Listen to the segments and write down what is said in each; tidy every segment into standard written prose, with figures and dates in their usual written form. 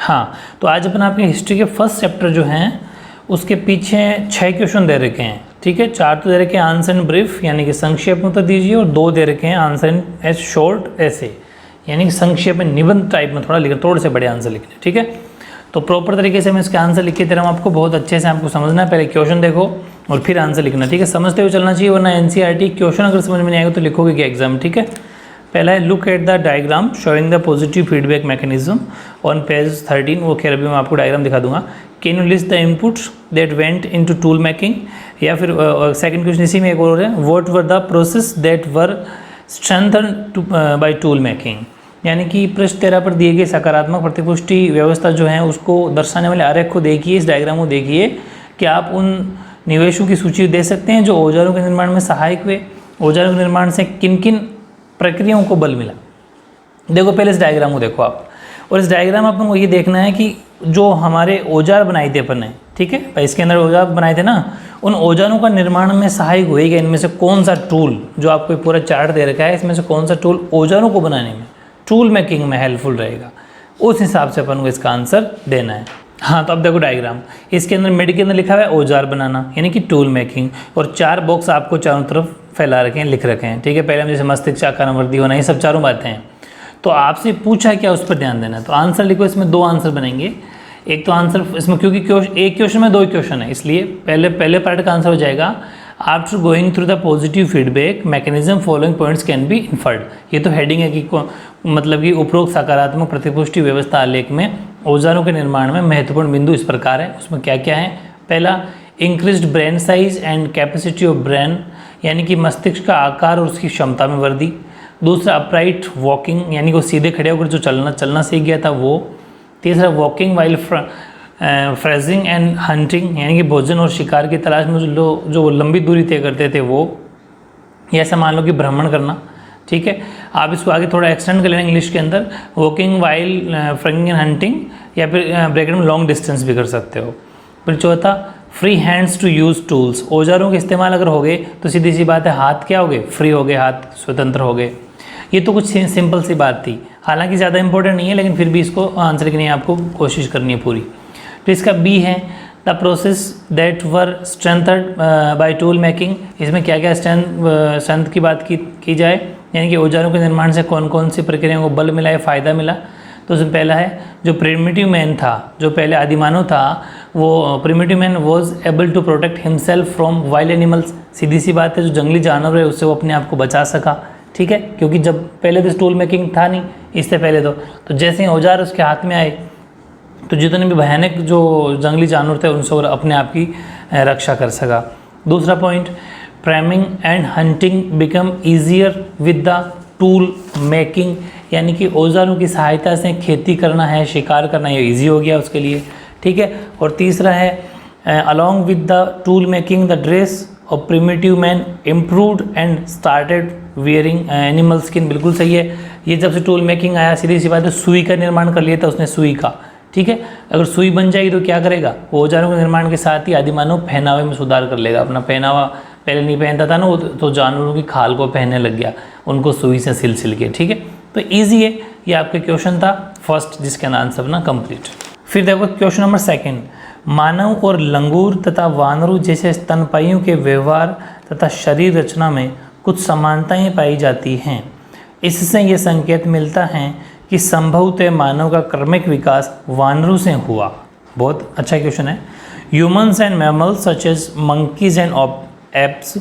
हाँ, तो आज अपन आपके हिस्ट्री के फर्स्ट चैप्टर जो हैं उसके पीछे 6 क्वेश्चन दे रखे हैं, ठीक है। 4 तो दे रखे हैं आंसर इन ब्रीफ यानी कि संक्षेप में उत्तर दीजिए, और 2 दे रखे हैं आंसर इन एज शॉर्ट ऐसे यानी कि संक्षेप में निबंध टाइप में थोड़ा लिखना, थोड़े से बड़े आंसर लिखने, ठीक है। तो प्रॉपर तरीके से मैं इसके आंसर लिख के दे रहा हूँ आपको, बहुत अच्छे से आपको समझना है। पहले क्वेश्चन देखो और फिर आंसर लिखना, ठीक है। समझते हुए चलना चाहिए, वरना एनसीईआरटी क्वेश्चन अगर समझ में नहीं आएगा तो लिखोगे क्या एग्जाम, ठीक है। पहला है look at the diagram showing the positive feedback mechanism on page 13। वो खैर अभी मैं आपको डायग्राम दिखा दूंगा। Can you list the inputs that went into tool making, या फिर सेकंड क्वेश्चन इसी में एक और है, what were the process that were strengthened by tool making, यानी कि पृष्ठ 13 पर दिए गए सकारात्मक प्रतिपुष्टि व्यवस्था जो है उसको दर्शाने वाले आरेख को देखिए, इस डायग्राम को देखिए कि आप उन निवेशों की सूची दे सकते हैं जो औजारों के निर्माण में सहायक हुए। औजारों के निर्माण से किन किन प्रक्रियाओं को बल मिला। देखो पहले इस डायग्राम को देखो आप, और इस डायग्राम में अपन को ये देखना है कि जो हमारे औजार बनाए थे अपन ने, ठीक है भाई, इसके अंदर औजार बनाए थे ना, उन औजारों का निर्माण में सहायक होएगा इनमें से कौन सा टूल, जो आपको पूरा चार्ट दे रखा है इसमें से कौन सा टूल औजारों को बनाने में, टूल मेकिंग में हेल्पफुल रहेगा, उस हिसाब से अपन को इसका आंसर देना है। हाँ, तो अब देखो डायग्राम, इसके अंदर मिड के अंदर लिखा हुआ है औजार बनाना यानी कि टूल मेकिंग, और 4 बॉक्स आपको चारों तरफ फैला रखे हैं, लिख रखे हैं, ठीक है। पहले हम जैसे मस्तिष्क शाखा वर्दी होना, ये सब चारों बातें हैं। तो आपसे पूछा है क्या, उस पर ध्यान देना है। तो आंसर लिखो, इसमें 2 आंसर बनेंगे। एक तो आंसर इसमें, क्योंकि एक क्वेश्चन में 2 क्वेश्चन है, इसलिए पहले पार्ट का आंसर हो जाएगा after going through the positive feedback mechanism following points can be inferred. ये तो हेडिंग है कि मतलब कि उपरोक्त सकारात्मक प्रतिपुष्टि व्यवस्था आलेख में औजारों के निर्माण में महत्वपूर्ण बिंदु इस प्रकार है। उसमें क्या क्या है, पहला increased brain size and capacity of brain, यानी कि मस्तिष्क का आकार और उसकी क्षमता में वृद्धि। दूसरा अपराइट वॉकिंग, यानी कि वो सीधे खड़े होकर जो चलना सीख गया था वो। तीसरा walking while phrasing and hunting, यानी कि भोजन और शिकार की तलाश में जो लंबी दूरी तय करते थे वो। या ऐसा मान लो कि भ्रमण करना, ठीक है। आप इसको आगे थोड़ा एक्सटेंड कर लेना इंग्लिश के अंदर, walking while phrasing and hunting, या फिर ब्रैकेट में लॉन्ग डिस्टेंस भी कर सकते हो। फिर चौथा free hands to use tools, औजारों के इस्तेमाल अगर हो गए तो सीधी सी बात है हाथ क्या हो गए, फ्री हो गए, हाथ स्वतंत्र हो गए। ये तो कुछ सिंपल सी बात थी, हालांकि ज़्यादा इंपॉर्टेंट नहीं है, लेकिन फिर भी इसको आंसर के लिए आपको कोशिश करनी है पूरी। तो इसका बी है the process that were strengthened by tool making. इसमें क्या क्या स्ट्रेंथ की बात की जाए, यानी कि औजारों के निर्माण से कौन कौन सी प्रक्रियाओं को बल मिला है, फ़ायदा मिला। तो उसमें पहला है जो प्रिमिटिव मैन था, जो पहले आदिमानव था, वो primitive man was able to protect himself from wild animals. सीधी सी बात है, जो जंगली जानवर है उससे वो अपने आप को बचा सका, ठीक है, क्योंकि जब पहले तो टूल मेकिंग था नहीं, इससे पहले तो जैसे ही औजार उसके हाथ में आए तो जितने भी भयानक जो जंगली जानवर थे उनसे वो अपने आप की रक्षा कर सका। दूसरा point, framing and hunting become easier with the tool making, यानी कि औजारों की सहायता से खेती करना है, शिकार करना, ये ईजी हो गया उसके लिए, ठीक है। और तीसरा है along with the tool making the dress of primitive man improved and started wearing animal skin, बिल्कुल सही है। ये जब से टूल मेकिंग आया, सीधी सी बात है, सुई का निर्माण कर लिया था उसने, सुई का, ठीक है। अगर सुई बन जाएगी तो क्या करेगा वो, औजारों के निर्माण के साथ ही आदिमानव पहनावे में सुधार कर लेगा। अपना पहनावा पहले नहीं पहनता था ना वो, तो जानवरों की खाल को पहनने लग गया, उनको सुई से सिल के, ठीक है। तो ईजी है, ये आपका क्वेश्चन था फर्स्ट जिसका आंसर बना कंप्लीट। फिर देखो क्वेश्चन नंबर 2, मानव और लंगूर तथा वानरों जैसे स्तनपायियों के व्यवहार तथा शरीर रचना में कुछ समानताएं पाई जाती हैं। इससे ये संकेत मिलता है कि संभवतः मानव का क्रमिक विकास वानरों से हुआ। बहुत अच्छा क्वेश्चन है। Humans and mammals such as monkeys and apes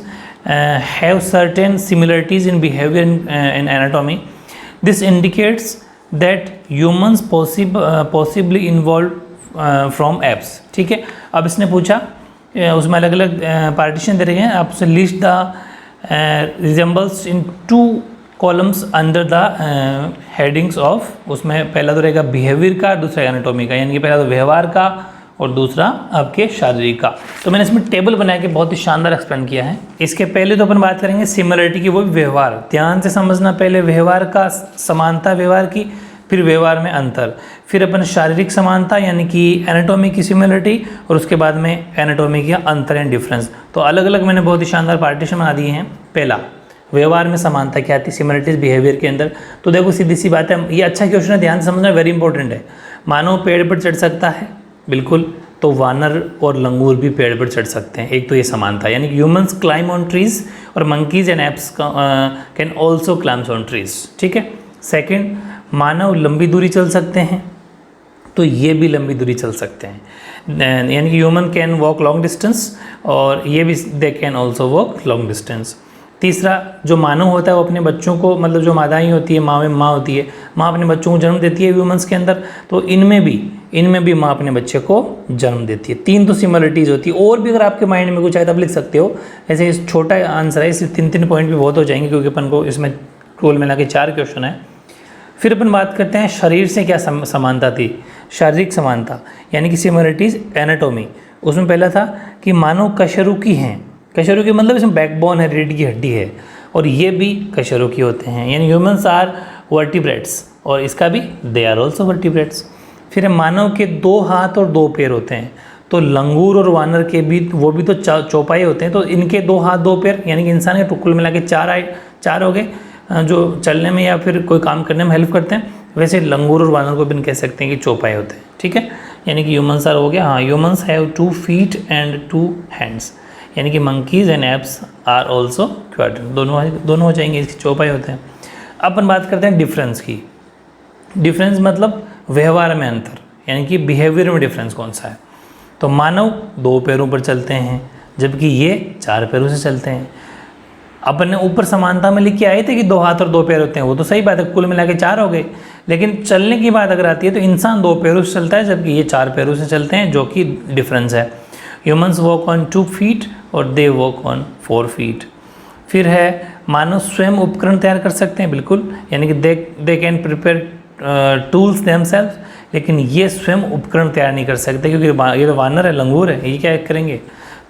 have certain similarities in behaviour in anatomy. This indicates that humans possibly involve from apes, ठीक है। अब इसने पूछा, उसमें अलग अलग पार्टीशन दे रहे हैं, आपसे list the resembles in 2 columns under the headings of. उसमें पहला तो रहेगा बिहेवियर का, दूसरा एनाटॉमी का, यानी कि पहला तो व्यवहार का और दूसरा आपके शारीरिक का। तो मैंने इसमें टेबल बना के बहुत ही शानदार एक्सप्लेन किया है। इसके पहले तो अपन बात करेंगे सिमिलरिटी की, वो भी व्यवहार, ध्यान से समझना, पहले व्यवहार का समानता व्यवहार की, फिर व्यवहार में अंतर, फिर अपन शारीरिक समानता यानी कि एनाटॉमी की सिमिलरिटी, और उसके बाद में एनाटॉमी की अंतर एंड डिफरेंस। तो अलग अलग मैंने बहुत ही शानदार पार्टीशन बना दिए हैं। पहला व्यवहार में समानता क्या आती है, सिमिलरिटीज बिहेवियर के अंदर। तो देखो सीधी सी बात है, ये अच्छा क्वेश्चन है, ध्यान से समझना, वेरी इंपॉर्टेंट है। मानव पेड़ पर चढ़ सकता है, बिल्कुल, तो वानर और लंगूर भी पेड़ पर चढ़ सकते हैं। एक तो ये समानता, यानी कि ह्यूमंस क्लाइम ऑन ट्रीज और monkeys and apps can also climbs on trees, ठीक है। सेकंड, मानव लंबी दूरी चल सकते हैं, तो ये भी लंबी दूरी चल सकते हैं, यानी कि human can walk long distance और ये भी they can also walk long distance. तीसरा, जो मानव होता है वो अपने बच्चों को, मतलब जो मादाएँ होती है, माँ होती है, माँ अपने बच्चों को जन्म देती है ह्यूमंस के अंदर, तो इनमें भी माँ अपने बच्चे को जन्म देती है। 3 तो सिमिलरिटीज़ होती है। और भी अगर आपके माइंड में कुछ आए तो आप लिख सकते हो। ऐसे इस छोटा आंसर है, इसलिए 3 पॉइंट भी बहुत हो जाएंगे, क्योंकि अपन को इसमें कुल मिला के 4 क्वेश्चन है। फिर अपन बात करते हैं शरीर से क्या समानता थी, शारीरिक समानता, यानी कि सिमिलरिटीज़ एनाटॉमी। उसमें पहला था कि मानव कशेरुकी हैं, कशेरुकी मतलब इसमें बैकबोन है, रीढ़ की हड्डी है, और ये भी कशेरुकी होते हैं, यानी ह्यूमंस आर वर्टिब्रेट्स, और इसका भी दे आर ऑल्सो वर्टिब्रेट्स। फिर मानव के 2 हाथ और 2 पैर होते हैं, तो लंगूर और वानर के भी वो भी तो चौपाई होते हैं, तो इनके 2 हाथ 2 पैर, यानी कि इंसान के कुल मिला के 4 हो गए जो चलने में या फिर कोई काम करने में हेल्प करते हैं। वैसे लंगूर और वानर को भी कैह सकते हैं कि चौपाई होते हैं, ठीक है। यानी कि ह्यूमंस आर हो गया, हाँ, humans have 2 feet and 2 hands, यानी कि monkeys and apes are also quadrant, दोनों हो जाएंगे, इसकी चौपाई होते हैं। अब अपन बात करते हैं डिफरेंस की। डिफरेंस मतलब व्यवहार में अंतर, यानी कि बिहेवियर में डिफरेंस कौन सा है। तो मानव 2 पैरों पर चलते हैं, जबकि ये 4 पैरों से चलते हैं। अपन ने ऊपर समानता में लिख के आए थे कि 2 हाथ और 2 पैर होते हैं, वो तो सही बात है, कुल मिला के 4 हो गए। लेकिन चलने की बात अगर आती है तो इंसान 2 पैरों से चलता है, जबकि ये 4 पैरों से चलते हैं, जो कि डिफरेंस है। ह्यूमंस वॉक ऑन 2 feet और दे वॉक ऑन 4 feet। फिर है मानव स्वयं उपकरण तैयार कर सकते हैं, बिल्कुल, यानी कि they can prepare tools themselves, लेकिन ये स्वयं उपकरण तैयार नहीं कर सकते, क्योंकि ये तो वानर है, लंगूर है, ये क्या करेंगे,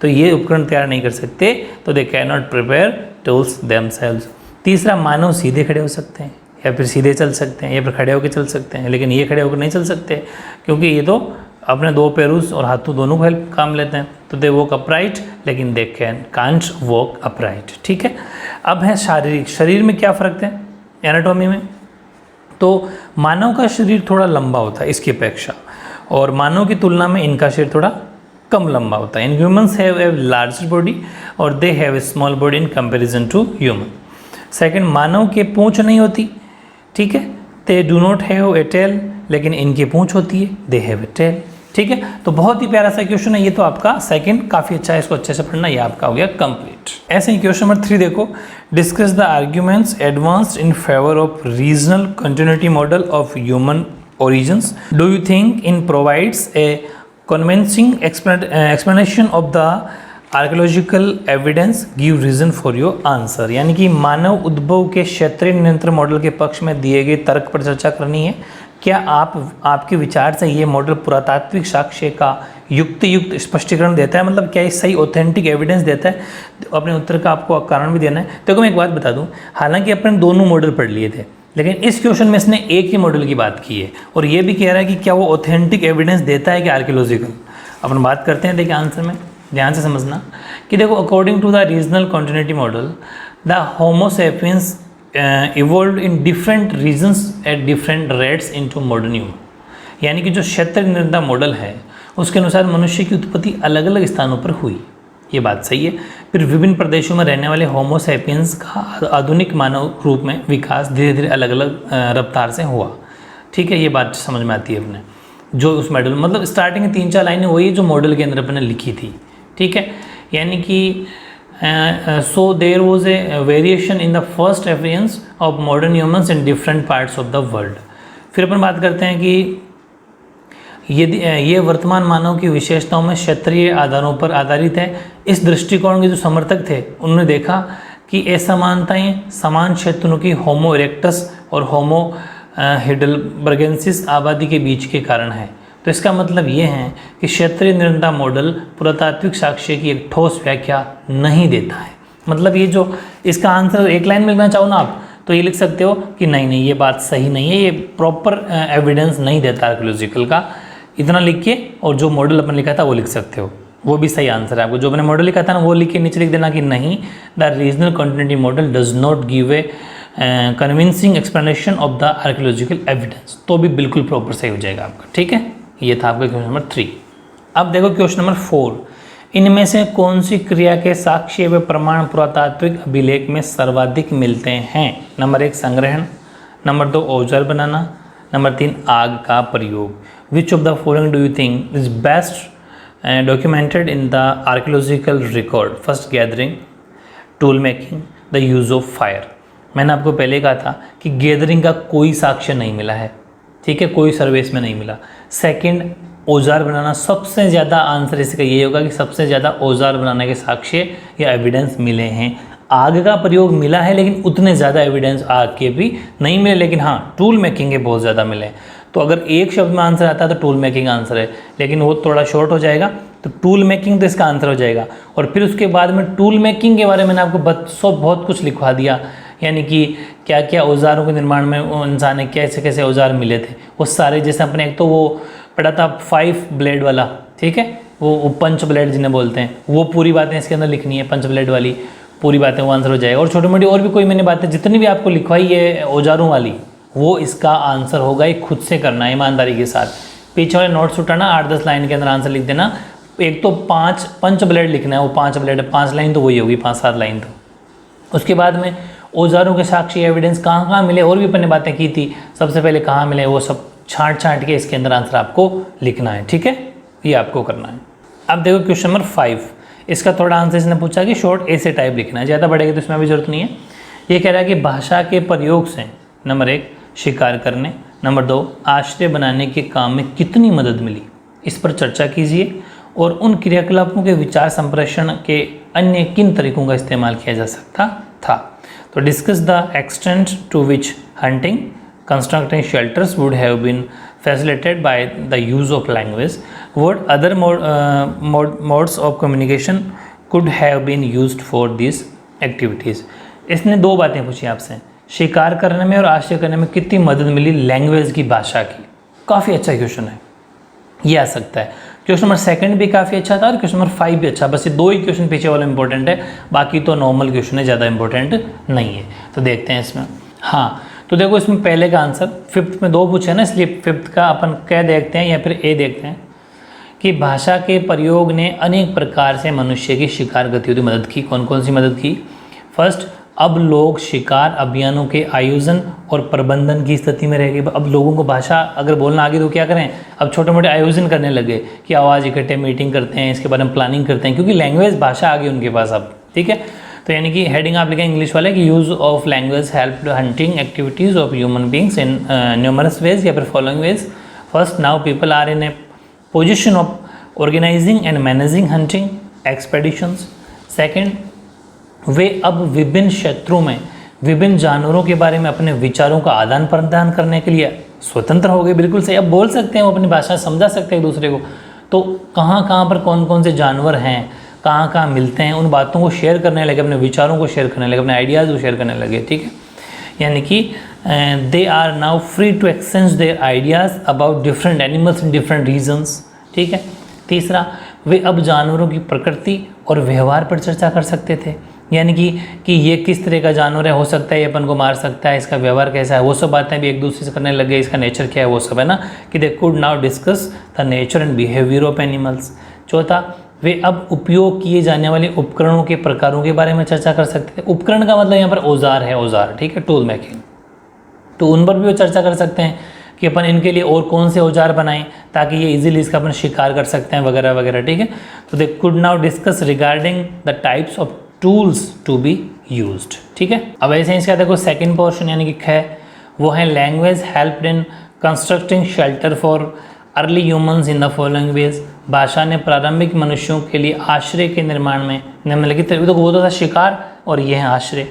तो ये उपकरण तैयार नहीं कर सकते, तो they can not prepare tools themselves. तीसरा, मानव सीधे खड़े हो सकते हैं, या फिर सीधे चल सकते हैं, या फिर खड़े होकर चल सकते हैं, लेकिन ये खड़े होकर नहीं चल सकते, क्योंकि ये तो अपने 2 पैरों और हाथों दोनों को हेल्प काम लेते हैं, तो दे वॉक अपराइट, लेकिन दे कांट वॉक अपराइट, ठीक है। अब है शारीरिक, शरीर में क्या फ़र्क है एनाटॉमी में। तो मानव का शरीर थोड़ा लंबा होता है इसकी अपेक्षा, और मानव की तुलना में इनका शरीर थोड़ा कम लंबा होता है। इन humans have a larger body और they have a small body in comparison to human. Second, मानव के पूंछ नहीं होती, ठीक है, they do not have a tail, लेकिन इनकी पूंछ होती है, दे हैव ए टेल, ठीक है। तो बहुत ही प्यारा सा क्वेश्चन है ये, तो आपका सेकंड काफ़ी अच्छा है, इसको अच्छे से पढ़ना, ये आपका हो गया कंप्लीट। ऐसे ही क्वेश्चन नंबर 3 देखो, discuss the arguments advanced in favour of regional continuity model of human origins, do you think in provides a convincing explanation of the archaeological evidence, give reason for your answer। यानी कि मानव उद्भव के क्षेत्रीय नियंत्रण model के पक्ष में दिए गए तर्क पर चर्चा करनी है। क्या आपके विचार से ये मॉडल पुरातात्विक साक्ष्य का युक्त स्पष्टीकरण देता है, मतलब क्या ये सही ऑथेंटिक एविडेंस देता है। अपने उत्तर का आपको कारण भी देना है। तो मैं एक बात बता दूं, हालांकि अपन दोनों मॉडल पढ़ लिए थे, लेकिन इस क्वेश्चन में इसने एक ही मॉडल की बात की है, और ये भी कह रहा है कि क्या वो ऑथेंटिक एविडेंस देता है कि आर्कियोलॉजिकल। अपन बात करते हैं, देखिए आंसर में ध्यान से समझना कि देखो, according to the regional continuity model the homo sapiens evolve in different regions at different rates into modern human. यानी कि जो क्षेत्र निर्धारित मॉडल है उसके अनुसार मनुष्य की उत्पत्ति अलग अलग स्थानों पर हुई, ये बात सही है। फिर विभिन्न प्रदेशों में रहने वाले होमो सेपियंस का आधुनिक मानव रूप में विकास धीरे धीरे अलग अलग रफ्तार से हुआ, ठीक है। ये बात समझ में आती है अपने, जो उस मॉडल मतलब स्टार्टिंग 3-4 लाइनें वही जो मॉडल के अंदर अपने लिखी थी, ठीक है। यानी कि so there was a variation in the first appearance of modern humans in different parts of the world. फिर अपन बात करते हैं कि यदि ये वर्तमान मानव की विशेषताओं में क्षेत्रीय आधारों पर आधारित है। इस दृष्टिकोण के जो समर्थक थे उन्होंने देखा कि असमानताएं समान क्षेत्रों की होमो इरेक्टस और होमो हिडेलबर्गेंसिस आबादी के बीच के कारण है। तो इसका मतलब ये है कि क्षेत्रीय निरंतर मॉडल पुरातात्विक साक्ष्य की एक ठोस व्याख्या नहीं देता है। मतलब ये जो इसका आंसर एक लाइन में लिखना चाहो ना आप, तो ये लिख सकते हो कि नहीं ये बात सही नहीं है, ये प्रॉपर एविडेंस नहीं देता आर्कियोलॉजिकल का, इतना लिख के, और जो मॉडल अपन लिखा था वो लिख सकते हो, वो भी सही आंसर है आपको। जो अपने मॉडल लिखा था ना वो लिख के नीचे लिख देना कि नहीं, the regional continuity model does not give a convincing explanation of the archaeological evidence, तो भी बिल्कुल प्रॉपर सही हो जाएगा आपका। ठीक है, ये था आपका क्वेश्चन नंबर 3। अब देखो क्वेश्चन नंबर 4, इनमें से कौन सी क्रिया के साक्ष्य व प्रमाण पुरातात्विक अभिलेख में सर्वाधिक मिलते हैं? नंबर 1 संग्रहण, नंबर 2 औजार बनाना, नंबर 3 आग का प्रयोग। Which of the following do you think is best documented in the archaeological record? First gathering, tool making, the use of fire. मैंने आपको पहले कहा था कि गैदरिंग का कोई साक्ष्य नहीं मिला है, ठीक है, कोई सर्वेस में नहीं मिला। सेकंड औजार बनाना, सबसे ज़्यादा आंसर इसका ये होगा कि सबसे ज़्यादा औजार बनाने के साक्ष्य या एविडेंस मिले हैं। आग का प्रयोग मिला है लेकिन उतने ज़्यादा एविडेंस आग के भी नहीं मिले, लेकिन हाँ टूल मेकिंग के बहुत ज़्यादा मिले। तो अगर एक शब्द में आंसर आता है तो टूल मेकिंग आंसर है, लेकिन वो थोड़ा शॉर्ट हो जाएगा, तो टूल मेकिंग तो इसका आंसर हो जाएगा। और फिर उसके बाद में टूल मेकिंग के बारे में मैंने आपको बहुत कुछ लिखवा दिया, यानी कि क्या क्या औजारों के निर्माण में इंसान ने कैसे कैसे औजार मिले थे वो सारे। जैसे अपने एक तो वो पढ़ा था 5 ब्लेड वाला, ठीक है, वो पंच ब्लेड जिन्हें बोलते हैं, वो पूरी बातें इसके अंदर लिखनी है, पंच ब्लेड वाली पूरी बातें, वो आंसर हो जाएगा। और छोटी मोटी और भी कोई मैंने बातें जितनी भी आपको लिखवाई है औजारों वाली, वो इसका आंसर होगा। ये खुद से करना है ईमानदारी के साथ। पीछे वाले नोट्स उठाना, 8-10 लाइन के अंदर आंसर लिख देना। एक तो 5 पंच ब्लेड लिखना है, वो 5 ब्लेड 5 लाइन तो वही होगी, 5-7 लाइन तो। उसके बाद में औजारों के साक्ष्य एविडेंस कहाँ कहाँ मिले, और भी अपने बातें की थी, सबसे पहले कहाँ मिले वो सब छांट के इसके अंदर आंसर आपको लिखना है। ठीक है, ये आपको करना है। अब देखो क्वेश्चन नंबर 5, इसका थोड़ा आंसर इसने पूछा कि शॉर्ट ऐसे टाइप लिखना है, ज़्यादा बढ़ेगा तो इसमें भी जरूरत नहीं है। ये कह रहा है कि भाषा के प्रयोग से नंबर 1 शिकार करने, नंबर 2 आश्रय बनाने के काम में कितनी मदद मिली, इस पर चर्चा कीजिए। और उन क्रियाकलापों के विचार संप्रेषण के अन्य किन तरीकों का इस्तेमाल किया जा सकता था। तो discuss the extent to which hunting, constructing shelters would have been facilitated by the use of language. What other modes of communication could have been used for these activities? इसने 2 बातें पूछी आपसे, शिकार करने में और आश्रय करने में कितनी मदद मिली लैंग्वेज की, भाषा की। काफ़ी अच्छा क्वेश्चन है, ये आ सकता है। क्वेश्चन नंबर 2 भी काफ़ी अच्छा था और क्वेश्चन नंबर 5 भी अच्छा, बस ये 2 ही क्वेश्चन पीछे वाला इंपॉर्टेंट है, बाकी तो नॉर्मल क्वेश्चन है, ज़्यादा इंपॉर्टेंट नहीं है। तो देखते हैं इसमें। हाँ, तो देखो इसमें पहले का आंसर 5th में 2 पूछे ना, इसलिए 5th का अपन क्या देखते हैं या फिर ए देखते हैं कि भाषा के प्रयोग ने अनेक प्रकार से मनुष्य की शिकार गतिविधि मदद की। कौन कौन सी मदद की? फर्स्ट, अब लोग शिकार अभियानों के आयोजन और प्रबंधन की स्थिति में रह गए। अब लोगों को भाषा अगर बोलना आ गई तो क्या करें, अब छोटे मोटे आयोजन करने लगे कि आवाज़ इकट्ठे मीटिंग करते हैं, इसके बारे में प्लानिंग करते हैं, क्योंकि लैंग्वेज भाषा आ गई उनके पास अब। ठीक है, तो यानी कि हेडिंग आप लिखें इंग्लिश वाले कि use of language help hunting activities of human beings in numerous ways या फिर following ways. First, now people are in a position of organizing and managing hunting expeditions. Second, वे अब विभिन्न क्षेत्रों में विभिन्न जानवरों के बारे में अपने विचारों का आदान प्रदान करने के लिए स्वतंत्र हो गए। बिल्कुल सही, अब बोल सकते हैं, वो अपनी भाषा समझा सकते हैं एक दूसरे को। तो कहाँ कहाँ पर कौन कौन से जानवर हैं, कहाँ कहाँ मिलते हैं, उन बातों को शेयर करने लगे, अपने विचारों को शेयर करने लगे, अपने आइडियाज़ को शेयर करने लगे। ठीक है, यानी कि they are now free to exchange their ideas about different animals in different regions. ठीक है, तीसरा, वे अब जानवरों की प्रकृति और व्यवहार पर चर्चा कर सकते थे, यानी कि ये किस तरह का जानवर है, हो सकता है ये अपन को मार सकता है, इसका व्यवहार कैसा है, वो सब बातें भी एक दूसरे से करने लगे, इसका नेचर क्या है, वो सब है ना, कि दे could now discuss the nature and behaviour of animals. चौथा, वे अब उपयोग किए जाने वाले उपकरणों के प्रकारों के बारे में चर्चा कर सकते थे। उपकरण का मतलब यहाँ पर औजार है, औजार, ठीक है, टूल मेकिंग, तो उन पर भी वो चर्चा कर सकते हैं कि अपन इनके लिए और कौन से औजार बनाएं ताकि ये इजीली इसका अपन शिकार कर सकते हैं वगैरह वगैरह। ठीक है, तो they could now discuss regarding the types of tools to be used. ठीक है, अब ऐसे ही इसका देखो सेकंड पोर्शन यानी कि ख, वो है language helped in constructing shelter for early humans in the following veg. भाषा ने प्रारंभिक मनुष्यों के लिए आश्रय के निर्माण में निम्नलिखित, तो वो तो था शिकार और ये है आश्रय।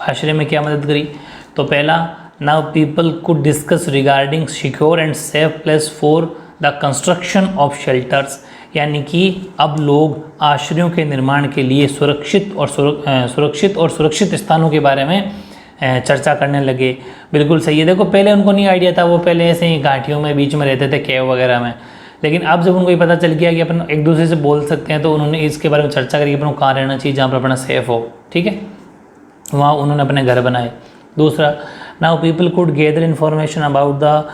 आश्रय में क्या मदद करी? तो पहला, now people could discuss regarding secure and safe place for the construction of shelters, यानी कि अब लोग आश्रयों के निर्माण के लिए सुरक्षित और सुरक्षित स्थानों के बारे में चर्चा करने लगे। बिल्कुल सही है, देखो पहले उनको नहीं आइडिया था, वो पहले ऐसे ही घाटियों में बीच में रहते थे, केव वगैरह में, लेकिन अब जब उनको ये पता चल गया कि अपन एक दूसरे से बोल सकते हैं, तो उन्होंने इसके बारे में चर्चा करी कि अपन को कहाँ रहना चाहिए जहाँ पर अपना सेफ हो। ठीक है, वहाँ उन्होंने अपने घर बनाए। दूसरा, now people could gather information about the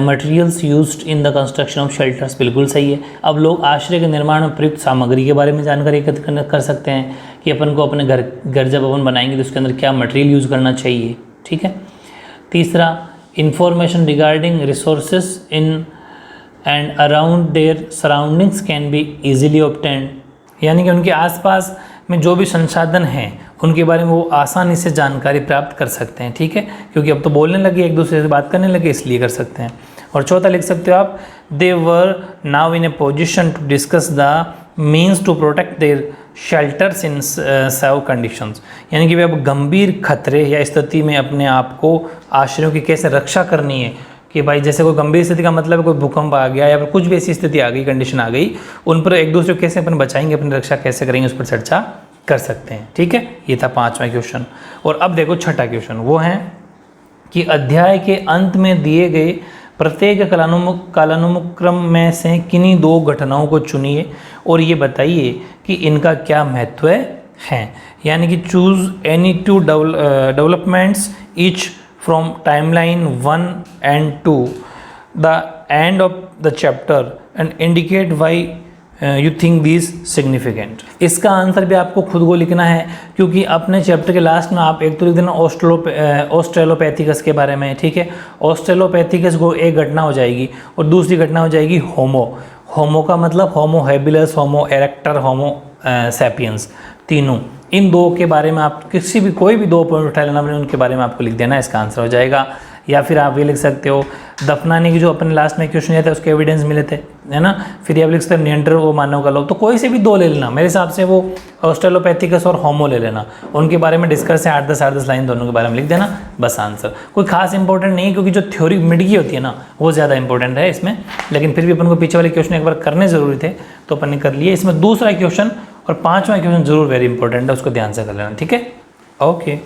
materials used in the construction of shelters, बिल्कुल सही है। अब लोग आश्रय के निर्माण में प्रयुक्त सामग्री के बारे में जानकारी एकत्र कर सकते हैं कि अपन को अपने घर जब अपन बनाएंगे तो उसके अंदर क्या मटेरियल यूज़ करना चाहिए, ठीक है। तीसरा, information regarding resources in and around there surroundings can be easily obtained, यानी कि उनके आसपास में जो भी संसाधन हैं उनके बारे में वो आसानी से जानकारी प्राप्त कर सकते हैं, ठीक है, क्योंकि अब तो बोलने लगे, एक दूसरे से बात करने लगे, इसलिए कर सकते हैं। और चौथा लिख सकते हो आप, they were now in a position to discuss the means to protect their shelters in severe conditions, यानी कि वे अब गंभीर खतरे या स्थिति में अपने आप को आश्रयों की कैसे रक्षा करनी है, कि भाई जैसे कोई गंभीर स्थिति का मतलब है कोई भूकंप आ गया या फिर कुछ भी ऐसी स्थिति आ गई, कंडीशन आ गई, उन पर एक दूसरे को कैसे अपन बचाएंगे, अपनी रक्षा कैसे करेंगे, उस पर चर्चा कर सकते हैं, ठीक है। ये था 5वां क्वेश्चन। और अब देखो 6ठा क्वेश्चन, वो है कि अध्याय के अंत में दिए गए प्रत्येक कालानुक्रम में से किन्हीं 2 घटनाओं को चुनिए और ये बताइए कि इनका क्या महत्व है, यानी कि choose any 2 developments each from timeline 1 and 2 the end of the chapter and indicate why you think these significant। इसका आंसर भी आपको खुद को लिखना है, क्योंकि अपने चैप्टर के लास्ट में आप एक तो लिख देना ऑस्ट्रेलोपैथिकस के बारे में, ठीक है। ऑस्ट्रेलोपैथिकस को एक घटना हो जाएगी और दूसरी घटना हो जाएगी होमो का मतलब होमो हैबिलस, होमो इरेक्टर, होमो सैपियंस, तीनों। इन 2 के बारे में आप किसी भी कोई भी 2 पॉइंट उठा लेना, उनके बारे में आपको लिख देना, इसका आंसर हो जाएगा। या फिर आप ये लिख सकते हो दफनाने की, जो अपने लास्ट में क्वेश्चन आया था उसके एविडेंस मिले थे, है ना। फिर आप लिख सकते हो नियंत्रण वो मानव का लोग, तो कोई से भी 2 ले लेना, मेरे हिसाब से वो ऑस्ट्रेलोपैथिकस और होमो ले लेना, उनके बारे में डिस्कस है 8-10 लाइन दोनों के बारे में लिख देना, बस आंसर। कोई खास इंपॉर्टेंट नहीं है, क्योंकि जो थ्योरी मिड की होती है ना वो ज़्यादा इंपॉर्टेंट है इसमें, लेकिन फिर भी अपन को पीछे वाले क्वेश्चन एक बार करने ज़रूरी थे तो अपन ने कर लिए। इसमें दूसरा क्वेश्चन और 5वां क्वेश्चन जरूर वेरी इंपॉर्टेंट है, उसको ध्यान से कर लेना, ठीक है। ओके।